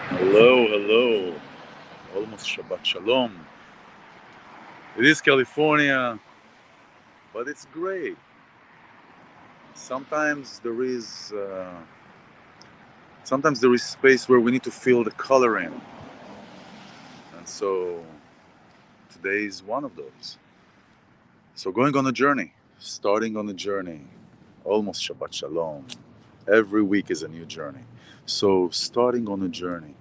Hello, hello. Almost Shabbat Shalom. It is California, but it's gray. Sometimes there is, sometimes there is space where we need to feel the color in, and so today is one of those. So going on a journey, starting on a journey, almost Shabbat Shalom. Every week is a new journey. So starting on a journey,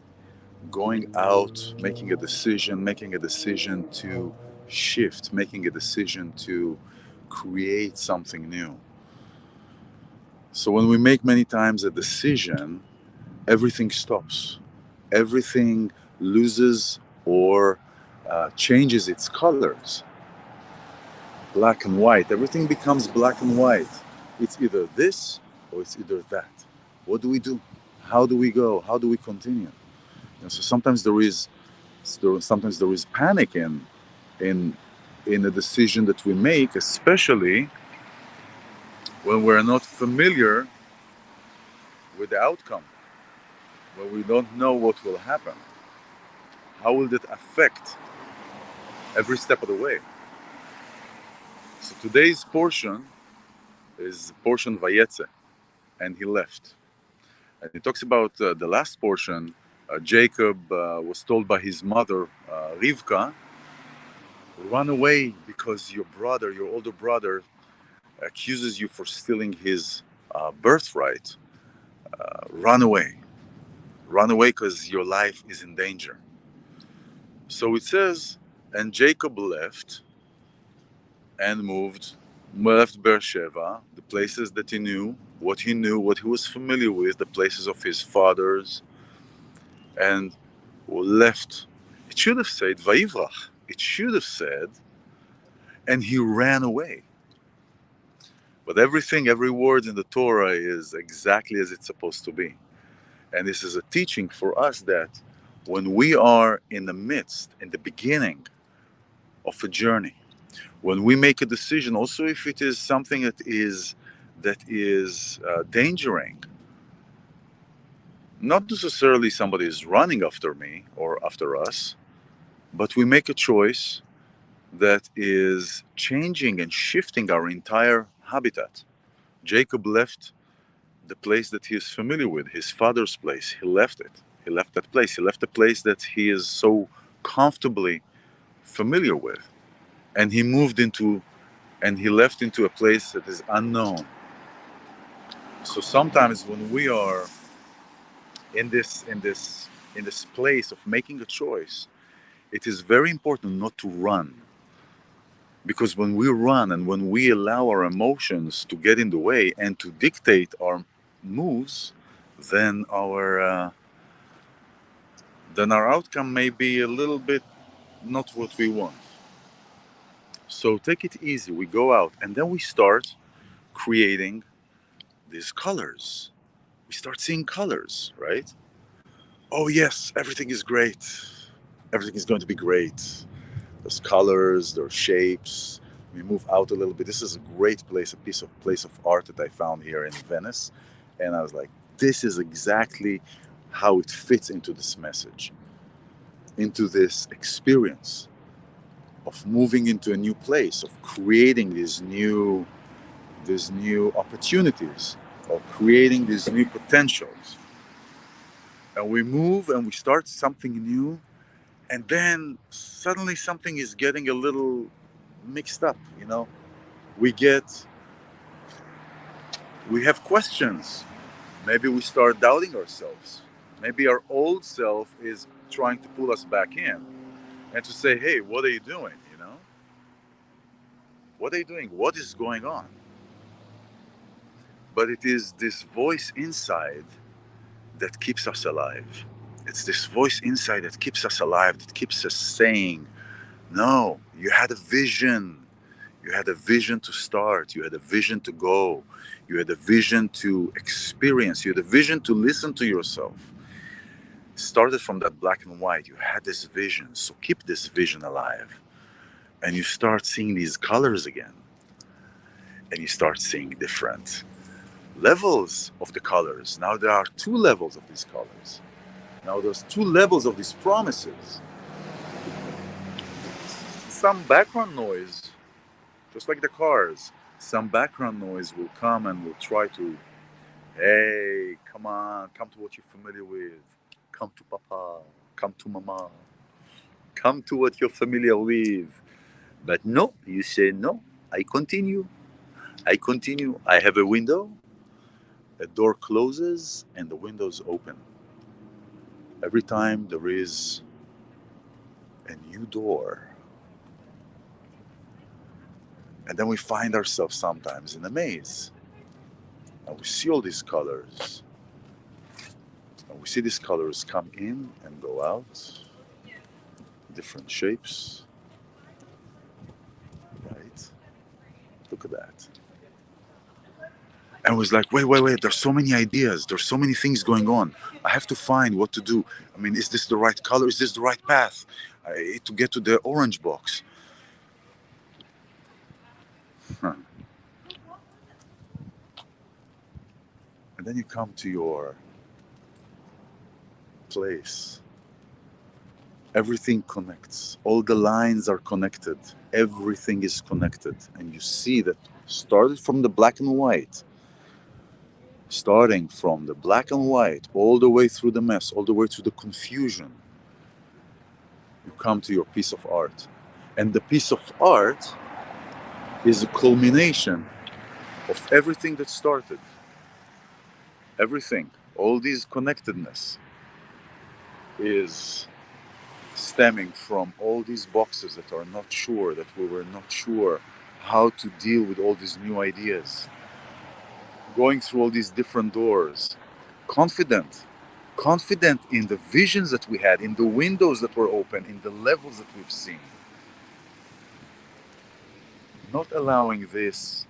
going out, making a decision to shift, making a decision to create something new. So when we make many times a decision, everything stops. Everything loses or changes its colors. Black and white. Everything becomes black and white. It's either this or it's either that. What do we do? How do we go? How do we continue? And so sometimes there is panic in in a decision that we make, especially when we're not familiar with the outcome, when we don't know what will happen. How will that affect every step of the way? So today's portion is portion Vayetse, and he left. And he talks about the last portion. Jacob was told by his mother, Rivka, run away because your brother, your older brother, accuses you for stealing his birthright. Run away. Run away because your life is in danger. So it says, and Jacob left and left Beersheba, the places that he knew, what he was familiar with, the places of his fathers, and left. It should have said Vayivrach. It should have said, and he ran away. But every word in the Torah is exactly as it's supposed to be. And this is a teaching for us that when we are in the midst, in the beginning of a journey, when we make a decision, also if it is something that is endangering, not necessarily somebody is running after me or after us, but we make a choice that is changing and shifting our entire habitat. Jacob left the place that he is familiar with, his father's place. He left it. He left that place. He left the place that he is so comfortably familiar with. And he left into a place that is unknown. So sometimes when we are in this place of making a choice, it is very important not to run. Because when we run and when we allow our emotions to get in the way and to dictate our moves, then our outcome may be a little bit not what we want. So take it easy. We go out and then we start creating these colors. We start seeing colors, right? Oh, yes, everything is great. Everything is going to be great. There's colors, there's shapes. We move out a little bit. This is a great place, a place of art that I found here in Venice. And I was like, this is exactly how it fits into this message, into this experience of moving into a new place, of creating these new opportunities, of creating these new potentials. And we move and we start something new, and then suddenly something is getting a little mixed up. We get we have questions. Maybe we start doubting ourselves. Maybe our old self is trying to pull us back in and to say, hey, what are you doing? What are you doing? What is going on? But it is this voice inside that keeps us alive. It's this voice inside that keeps us alive, that keeps us saying, no, you had a vision. You had a vision to start. You had a vision to go. You had a vision to experience. You had a vision to listen to yourself. Started from that black and white. You had this vision. So keep this vision alive. And you start seeing these colors again. And you start seeing different levels of the colors. Now there are two levels of these colors. Now there's two levels of these promises. Some background noise, just like the cars, some background noise will come and will try to, hey, come on, come to what you're familiar with. Come to Papa, come to Mama, come to what you're familiar with. But no, you say no, I continue. I continue. I have a window, a door closes, and the window's open. Every time there is a new door. And then we find ourselves sometimes in a maze. And we see all these colors. And we see these colors come in and go out, different shapes. Right? Look at that. And it was like, wait, there's so many ideas. There's so many things going on. I have to find what to do. I mean, is this the right color? Is this the right path? To get to the orange box. Huh. And then you come to your place. Everything connects. All the lines are connected. Everything is connected. And you see that started from the black and white, starting from the black and white, all the way through the mess, all the way through the confusion, you come to your piece of art. And the piece of art is a culmination of everything that started. Everything, all these connectedness is stemming from all these boxes that are not sure, that we were not sure how to deal with all these new ideas. Going through all these different doors, confident in the visions that we had, in the windows that were open, in the levels that we've seen. Not allowing this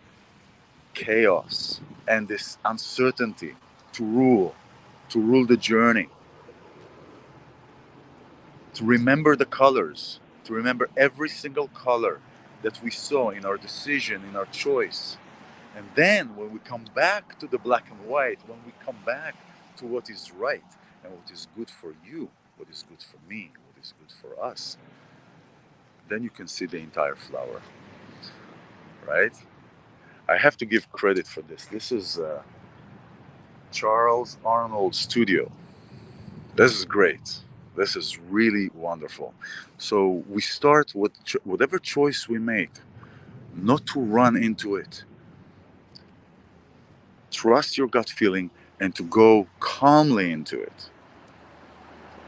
chaos and this uncertainty to rule the journey. To remember the colors, to remember every single color that we saw in our decision, in our choice. And then when we come back to the black and white, when we come back to what is right and what is good for you, what is good for me, what is good for us, then you can see the entire flower, right? I have to give credit for this. This is Charles Arnold's studio. This is great. This is really wonderful. So we start with whatever choice we make, not to run into it. Trust your gut feeling and to go calmly into it.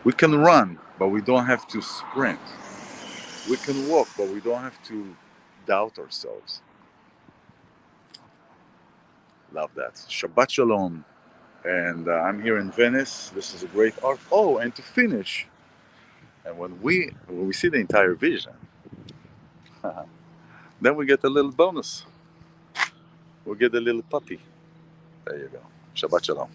We can run, but we don't have to sprint. We can walk, but we don't have to doubt ourselves. Love that. Shabbat Shalom. And I'm here in Venice. This is a great art. Oh, and to finish, and when we see the entire vision, then we get a little bonus. We'll get a little puppy. There you go. Shabbat Shalom.